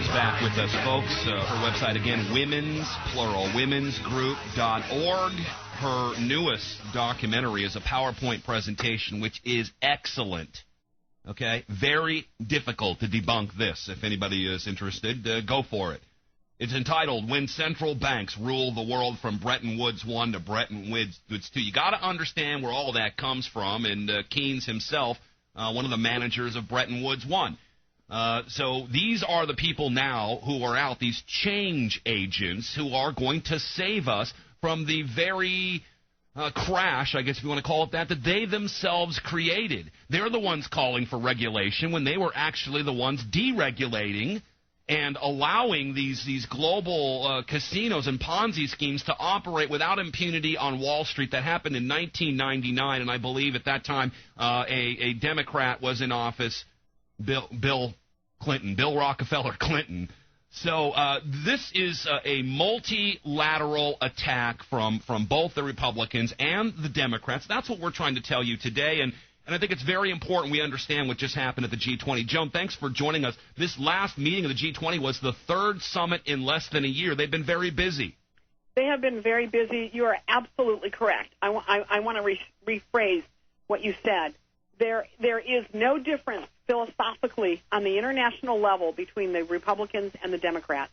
back with us, folks. Her website, again, womensgroup.org. Her newest documentary is a PowerPoint presentation, which is excellent. Okay? Very difficult to debunk this. If anybody is interested, go for it. It's entitled, When Central Banks Rule the World from Bretton Woods I to Bretton Woods II. You got to understand where all of that comes from, and Keynes himself, one of the managers of Bretton Woods I. So these are the people now who are out, these change agents who are going to save us from the very crash, I guess if you want to call it that they themselves created. They're the ones calling for regulation when they were actually the ones deregulating and allowing these global casinos and Ponzi schemes to operate without impunity on Wall Street. That happened in 1999, and I believe at that time a Democrat was in office, Bill Clinton, Bill Rockefeller Clinton. So this is a multilateral attack from both the Republicans and the Democrats. That's what we're trying to tell you today, and I think it's very important we understand what just happened at the G20. Joan, thanks for joining us. This last meeting of the G20 was the third summit in less than a year. They've been very busy. They have been very busy. You are absolutely correct. I want to rephrase what you said. There is no difference philosophically on the international level between the Republicans and the Democrats.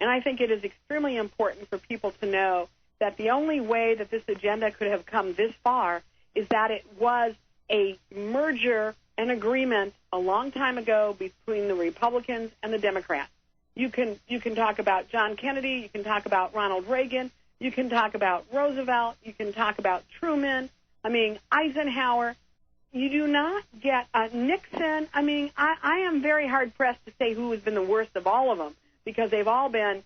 And I think it is extremely important for people to know that the only way that this agenda could have come this far is that it was a merger, an agreement a long time ago between the Republicans and the Democrats. You can talk about John Kennedy, you can talk about Ronald Reagan, you can talk about Roosevelt, you can talk about Truman, Eisenhower. You do not get Nixon. I am very hard-pressed to say who has been the worst of all of them because they've all been,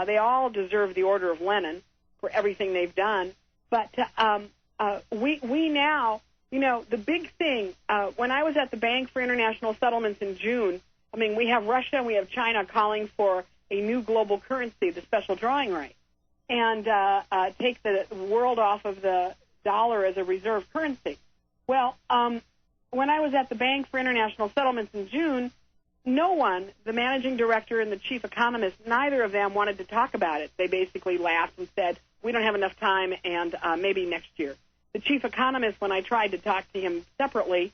they all deserve the Order of Lenin for everything they've done. But we now, the big thing, when I was at the Bank for International Settlements in June, we have Russia and we have China calling for a new global currency, the special drawing right, and take the world off of the dollar as a reserve currency. Well, when I was at the Bank for International Settlements in June, no one, the managing director and the chief economist, neither of them wanted to talk about it. They basically laughed and said, we don't have enough time and maybe next year. The chief economist, when I tried to talk to him separately,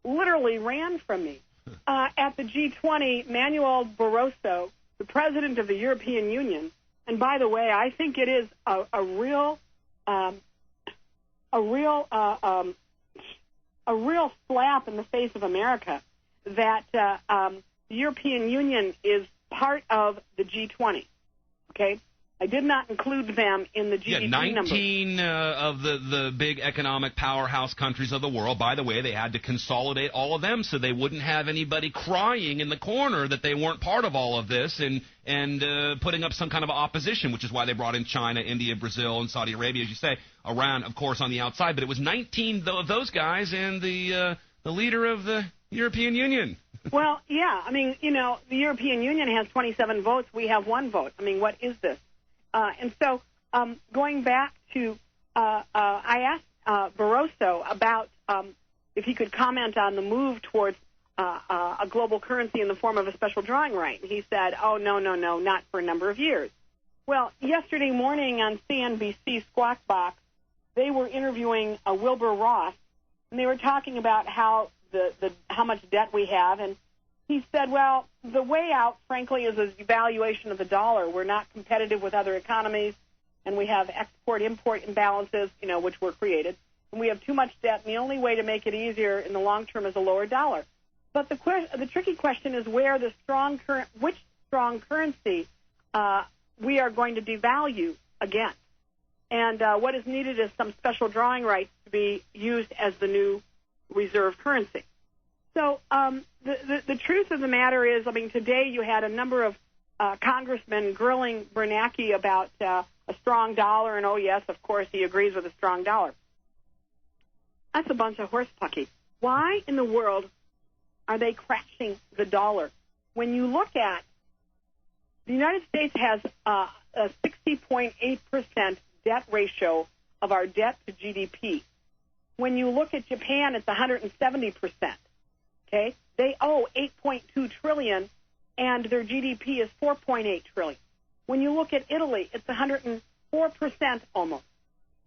literally ran from me. At the G20, Manuel Barroso, the president of the European Union, and by the way, I think it is a real slap in the face of America that the European Union is part of the G20. Okay, I did not include them in the GDP numbers. 19 of the big economic powerhouse countries of the world. By the way, they had to consolidate all of them so they wouldn't have anybody crying in the corner that they weren't part of all of this and putting up some kind of opposition, which is why they brought in China, India, Brazil, and Saudi Arabia, as you say. Iran, of course, on the outside. But it was 19 of those guys and the leader of the European Union. Well, yeah. The European Union has 27 votes. We have 1 vote. What is this? And so going back to, I asked Barroso about if he could comment on the move towards a global currency in the form of a special drawing right. And he said, oh, no, not for a number of years. Well, yesterday morning on CNBC Squawk Box, they were interviewing Wilbur Ross, and they were talking about how much debt we have, and he said, well, the way out, frankly, is a devaluation of the dollar. We're not competitive with other economies, and we have export-import imbalances, which were created, and we have too much debt, and the only way to make it easier in the long term is a lower dollar. But the tricky question is where which strong currency we are going to devalue against. And what is needed is some special drawing rights to be used as the new reserve currency. So the truth of the matter is, today you had a number of congressmen grilling Bernanke about a strong dollar, and, oh, yes, of course, he agrees with a strong dollar. That's a bunch of horsepucky. Why in the world are they crashing the dollar? When you look at the United States has a 60.8% debt ratio of our debt to GDP. When you look at Japan, it's 170%. Okay, they owe $8.2 trillion and their GDP is $4.8 trillion. When you look at Italy, it's 104% almost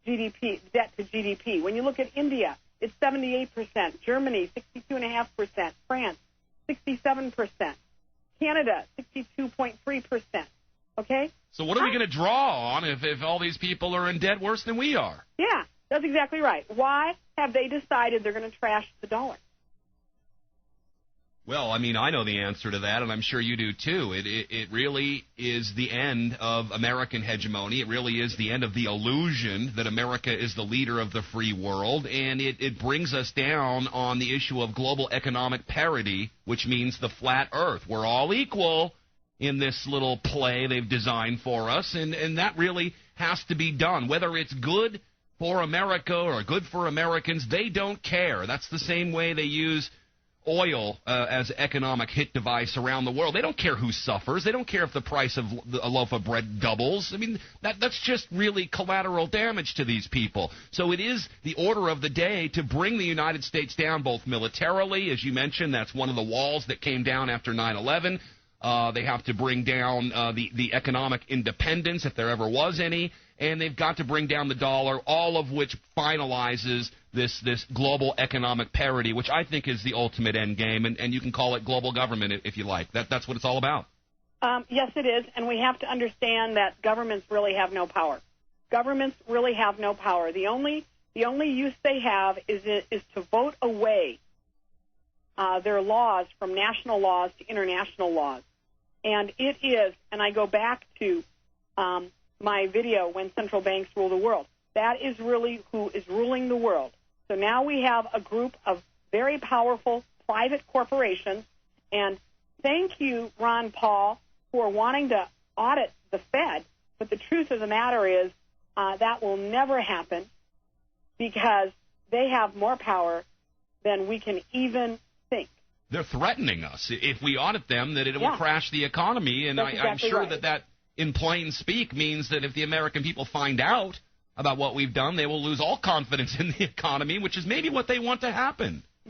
GDP, debt to GDP. When you look at India, it's 78%. Germany, 62.5%. France, 67%. Canada, 62.3%. Okay? So what are we going to draw on if all these people are in debt worse than we are? Yeah, that's exactly right. Why have they decided they're going to trash the dollar? Well, I mean, I know the answer to that, and I'm sure you do too. It really is the end of American hegemony. It really is the end of the illusion that America is the leader of the free world, and it brings us down on the issue of global economic parity, which means the flat earth. We're all equal in this little play they've designed for us, and that really has to be done. Whether it's good for America or good for Americans, they don't care. That's the same way they use oil as economic hit device around the world. They don't care who suffers. They don't care if the price of a loaf of bread doubles. I mean, that's just really collateral damage to these people. So it is the order of the day to bring the United States down, both militarily, as you mentioned. That's one of the walls that came down after 9/11. They have to bring down the economic independence, if there ever was any, and they've got to bring down the dollar, all of which finalizes this global economic parity, which I think is the ultimate end game, and you can call it global government if you like. That's what it's all about. Yes, it is, and we have to understand that governments really have no power. Governments really have no power. The only use they have is to vote away their laws from national laws to international laws. And it is, and I go back to my video, When Central Banks Rule the World, that is really who is ruling the world. So now we have a group of very powerful private corporations, and thank you, Ron Paul, for wanting to audit the Fed, but the truth of the matter is that will never happen because they have more power than we can even think. They're threatening us. If we audit them, that it will crash the economy, and I'm sure right. that in plain speak means that if the American people find out about what we've done, they will lose all confidence in the economy, which is maybe what they want to happen.